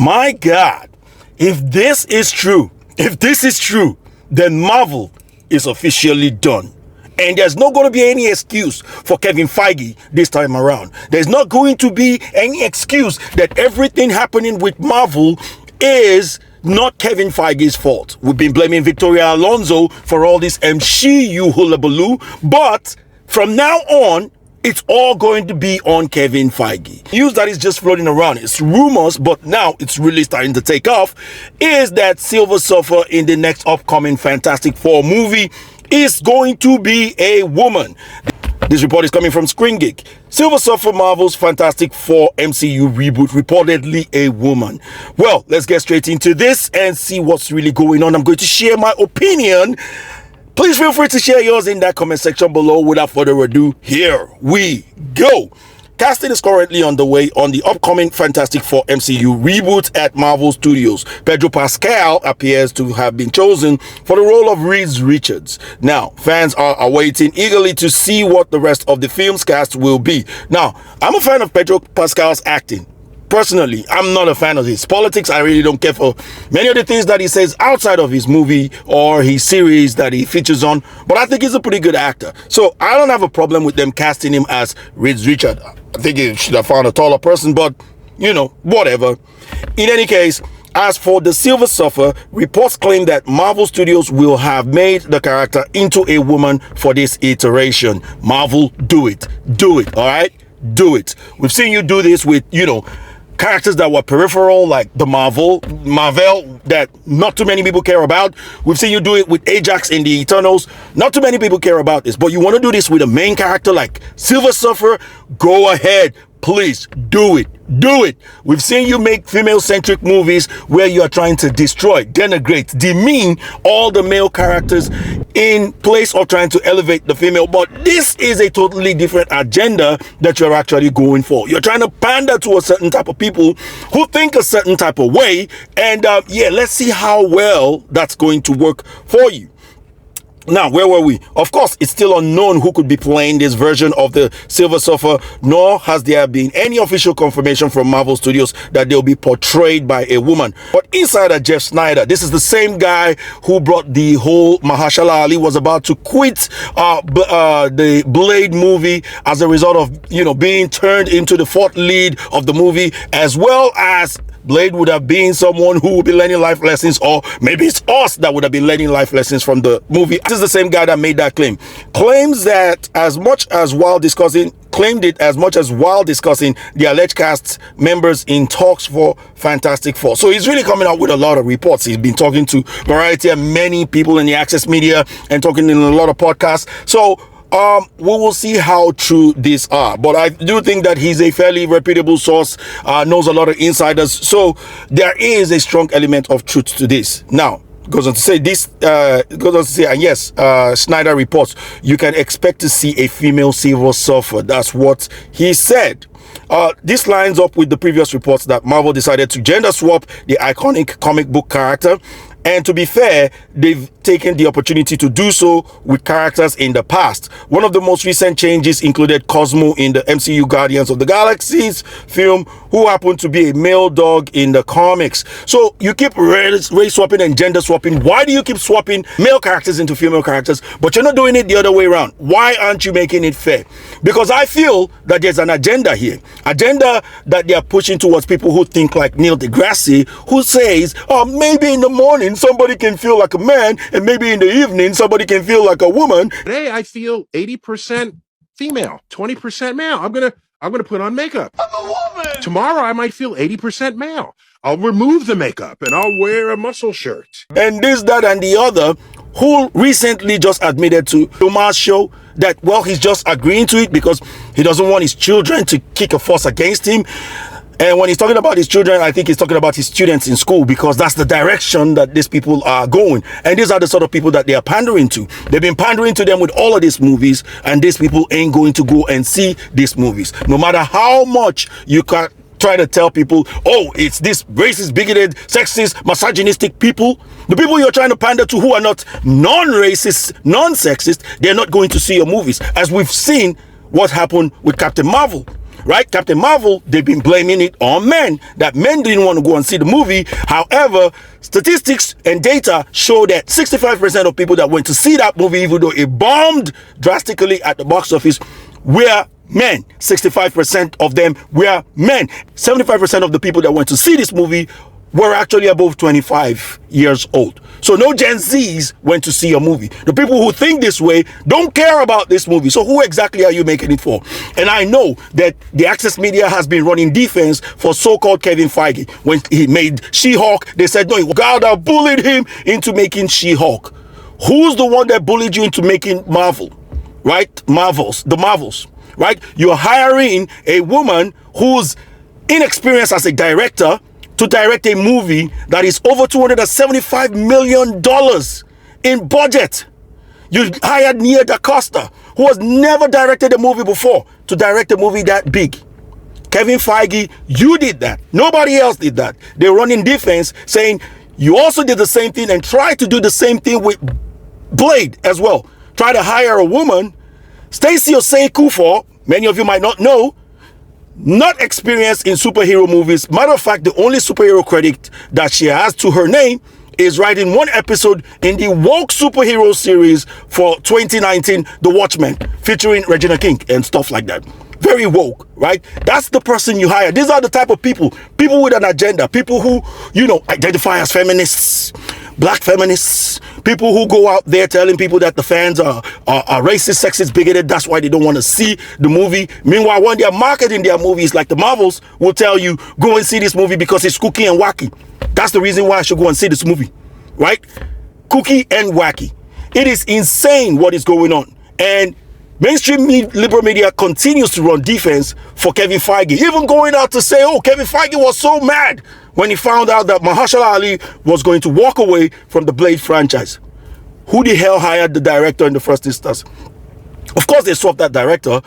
My God, if this is true, then Marvel is officially done. And there's not going to be any excuse for Kevin Feige this time around. There's not going to be any excuse that everything happening with Marvel is not Kevin Feige's fault. We've been blaming Victoria Alonso for all this MCU hullabaloo, but from now on, it's all going to be on Kevin Feige. News that is just floating around, it's rumors, but now it's really starting to take off, is that Silver Surfer in the next upcoming Fantastic Four movie is going to be a woman. This report is coming from Screen Geek. Silver Surfer, Marvel's Fantastic Four MCU reboot, reportedly a woman. Well, let's get straight into this and see what's really going on. I'm going to share my opinion. Please feel free to share yours in that comment section below. Without further ado, here we go. Casting is currently underway on the upcoming Fantastic Four MCU reboot at Marvel Studios. Pedro Pascal appears to have been chosen for the role of Reed Richards. Now, fans are awaiting eagerly to see what the rest of the film's cast will be. Now, I'm a fan of Pedro Pascal's acting. Personally, I'm not a fan of his politics. I really don't care for many of the things that he says outside of his movie or his series that he features on, but I think he's a pretty good actor. So I don't have a problem with them casting him as Reed Richards. I think he should have found a taller person, but whatever. In any case, as for the Silver Surfer, reports claim that Marvel Studios will have made the character into a woman for this iteration. Marvel, do it. Do it, all right? Do it. We've seen you do this with, characters that were peripheral, like the Marvel that not too many people care about. We've seen you do it with Ajax in the Eternals. Not too many people care about this, but you want to do this with a main character like Silver Surfer? Go ahead. Please do it. Do it. We've seen you make female-centric movies where you are trying to destroy, denigrate, demean all the male characters in place of trying to elevate the female. But this is a totally different agenda that you're actually going for. You're trying to pander to a certain type of people who think a certain type of way. And let's see how well that's going to work for you. Now, where were we? Of course, it's still unknown who could be playing this version of the Silver Surfer, nor has there been any official confirmation from Marvel Studios that they'll be portrayed by a woman. But Insider Jeff Sneider, this is the same guy who brought the whole Mahershala Ali was about to quit the Blade movie as a result of, being turned into the fourth lead of the movie, as well as Blade would have been someone who would be learning life lessons, or maybe it's us that would have been learning life lessons from the movie. This is the same guy that made that claim. Claimed it as much as while discussing the alleged cast members in talks for Fantastic Four. So he's really coming out with a lot of reports. He's been talking to Variety and many people in the Access Media and talking in a lot of podcasts. So we will see how true these are, but I do think that he's a fairly reputable source, knows a lot of insiders, so there is a strong element of truth to this. Now, goes on to say and yes, Schneider reports you can expect to see a female Silver Surfer. That's what he said. This lines up with the previous reports that Marvel decided to gender swap the iconic comic book character. And to be fair, they've taken the opportunity to do so with characters in the past. One of the most recent changes included Cosmo in the MCU Guardians of the Galaxy's film, who happened to be a male dog in the comics. So you keep race swapping and gender swapping. Why do you keep swapping male characters into female characters, but you're not doing it the other way around? Why aren't you making it fair? Because I feel that there's an agenda here. Agenda that they are pushing towards people who think like Neil deGrasse, who says, maybe in the morning somebody can feel like a man, and maybe in the evening somebody can feel like a woman. Today I feel 80% female, 20% male. I'm gonna put on makeup. I'm a woman. Tomorrow I might feel 80% male. I'll remove the makeup and I'll wear a muscle shirt. And this, that, and the other, who recently just admitted to Thomas' show that, well, he's just agreeing to it because he doesn't want his children to kick a fuss against him. And when he's talking about his children, I think he's talking about his students in school, because that's the direction that these people are going. And these are the sort of people that they are pandering to. They've been pandering to them with all of these movies, and these people ain't going to go and see these movies. No matter how much you can try to tell people, oh, it's this racist, bigoted, sexist, misogynistic people. The people you're trying to pander to who are not non-racist, non-sexist, they're not going to see your movies. As we've seen what happened with Captain Marvel. right? Captain Marvel, they've been blaming it on men, that men didn't want to go and see the movie. However, statistics and data show that 65% of people that went to see that movie, even though it bombed drastically at the box office, were men. 65% of them were men. 75% of the people that went to see this movie were actually above 25 years old. So no Gen Zs went to see a movie. The people who think this way don't care about this movie. So who exactly are you making it for? And I know that the Access Media has been running defense for so-called Kevin Feige. When he made She-Hulk, they said, no, God bullied him into making She-Hulk. Who's the one that bullied you into making Marvel? Right? The Marvels. Right? You're hiring a woman who's inexperienced as a director to direct a movie that is over $275 million in budget. You hired Nia DaCosta, who has never directed a movie before, to direct a movie that big. Kevin Feige, you did that. Nobody else did that. They're running defense saying you also did the same thing and tried to do the same thing with Blade as well. Try to hire a woman, Stacey Osei Kuffour, many of you might not know, not experienced in superhero movies. Matter of fact, the only superhero credit that she has to her name is writing one episode in the woke superhero series for 2019, The Watchmen, featuring Regina King and stuff like that. Very woke, right? That's the person you hire. These are the type of people with an agenda, people who, identify as feminists, black feminists, people who go out there telling people that the fans are racist, sexist, bigoted. That's why they don't want to see the movie. Meanwhile, when they're marketing their movies, like the Marvels will tell you, go and see this movie because it's kooky and wacky. That's the reason why I should go and see this movie, right? Kooky and wacky. It is insane what is going on. And mainstream liberal media continues to run defense for Kevin Feige, even going out to say, oh, Kevin Feige was so mad when he found out that Mahershala Ali was going to walk away from the Blade franchise. Who the hell hired the director in the first instance? Of course, they swapped that director,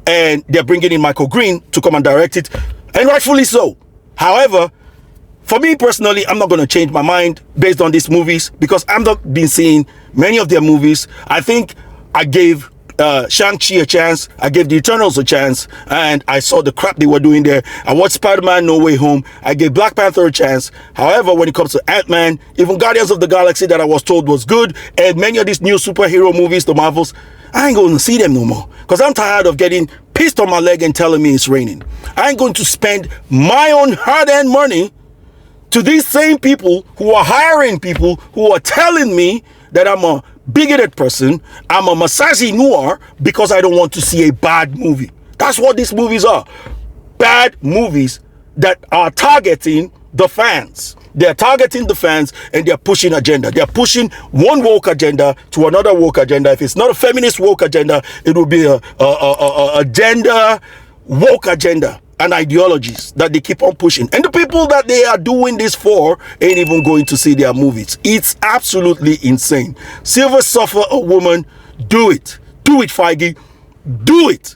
and they're bringing in Michael Green to come and direct it, and rightfully so. However, for me personally, I'm not going to change my mind based on these movies because I've not been seeing many of their movies. I think I gave Shang-Chi a chance, I gave the Eternals a chance, and I saw the crap they were doing there. I watched Spider-Man No Way Home, I gave Black Panther a chance. However, when it comes to Ant-Man, even Guardians of the Galaxy that I was told was good, and many of these new superhero movies, the Marvels, I ain't going to see them no more because I'm tired of getting pissed on my leg and telling me it's raining. I ain't going to spend my own hard-earned money to these same people who are hiring people who are telling me that I'm a bigoted person, I'm a misogynoir because I don't want to see a bad movie. That's what these movies are. Bad movies that are targeting the fans. They're targeting the fans and they're pushing agenda. They're pushing one woke agenda to another woke agenda. If it's not a feminist woke agenda, it will be a gender woke agenda and ideologies that they keep on pushing. And the people that they are doing this for ain't even going to see their movies. It's absolutely insane. Silver Surfer, a woman, do it. Do it, Feige. Do it.